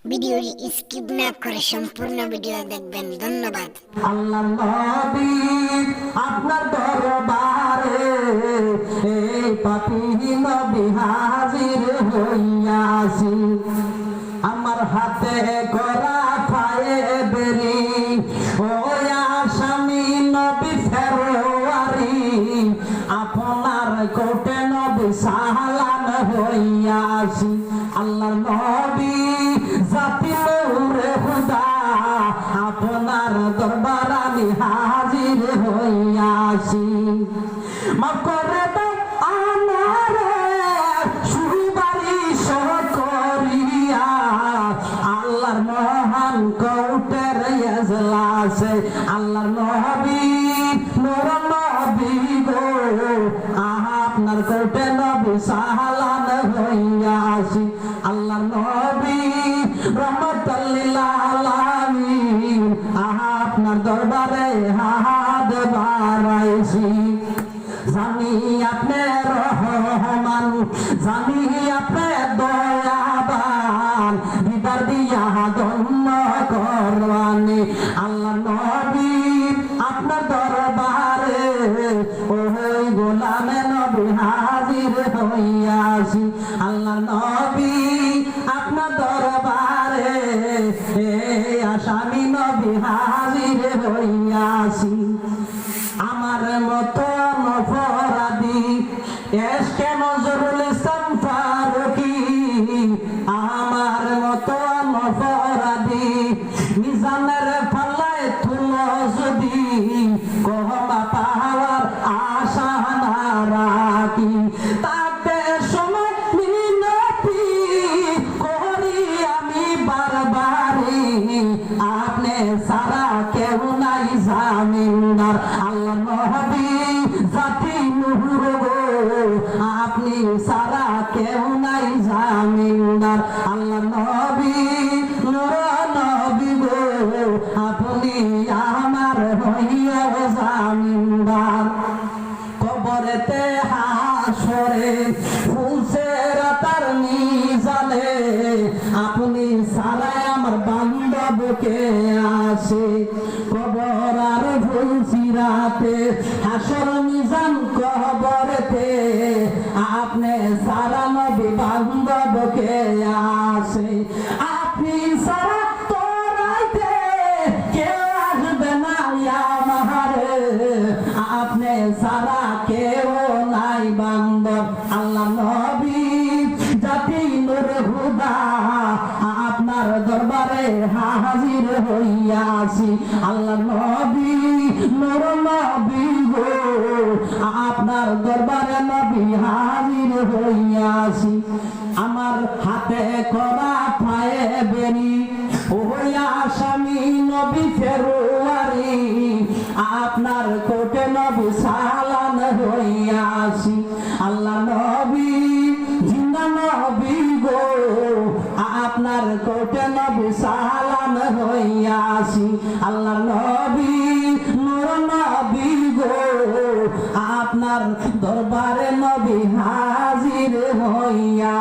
ভিডিওটি স্কিপ না করে সম্পূর্ণ ভিডিও দেখবেন। ধন্যবাদ। আল্লাহ নবী আপনার দরবারে এই পাপী নবী হাজির হইয়াছি। আমার হাতে করা পায়ে বেরি ও আসামি নবী ফেরোয়ারি, আপনার কোটে নবী সালাম হইয়াছি। আল্লাহ নবী জাতি নূরে খুদা, আপনার দরবার আমি হাজির হইয়াছি। মাফ করে দাও আমারে সুবারিশ করিয়া, আল্লাহর মহান কোটের এজলাসে আল্লাহর নবী নূর নবী গো, আপনার কোটে নবী সালাম হইয়াছি। আল্লাহর নবী রহমাতুল লিল আলামিন, আপনার দরবারে হাত বাড়াইছি। জানি আপনি রহমান, জানি আপনি দয়াবান, দিদার দিয়া ধন্য করবানি। আল্লাহ নবী আপনার দরবারে ওই গোলামে নবী হাজির হইয়াছি। আল্লাহ নবী আপনার দরবারে আসামি নবী হাজির হইয়াছি। আমার মতো অপরাধী এসকে নজরুল ইসলাম ফারুকী, আমার মতো অপরাধী মিজানের পাল্লায় তুলো যদি, ক্ষমা পাওয়ার আশা না রাখি, তাকে সময় মিনতি করি আমি বারবারই, আপনি সারা কেউ নাই জামিনদার। আল্লাহ নবী জাতি নূর গো, আপনি সারা কেউ নাই জামিনদার। আল্লাহ নবী নূর নবী গো, আপনি আমার হইয়া জামিনদার। কবরেতে হাসরে ফুলছে রাতার মিজানে, আপনি সারা আমার বান্ধবকে আসে। কবর আর ফুলছি রাতে হাসর মিজান কবরেতে, আপনি সারা নবী বান্ধবকে আসে। আপনি সারা তোরাইতে কেউ আসবে না আমারে, আপনি সারা কেউ নাই বান্ধব। আল্লাহ নবী জাতি নূর হুদা, আপনার দরবারে হাজির হইয়াছি। আল্লাহ নবী নূর নবী গো, আপনার দরবারে নবী হাজির হইয়াছি। আমার হাতে করা পায়ে বেরি ওই আসামি নবী ফেরোয়ারি, আপনার কোটে নবী সালাম হইয়াছি। আল্লাহ নবী জিন্দা নবী গো, আপনার কোটে নবী সালাম হইয়াছি। আল্লাহ নবী নূর নবী গো, আপনার দরবারে নবী হাজির হইয়া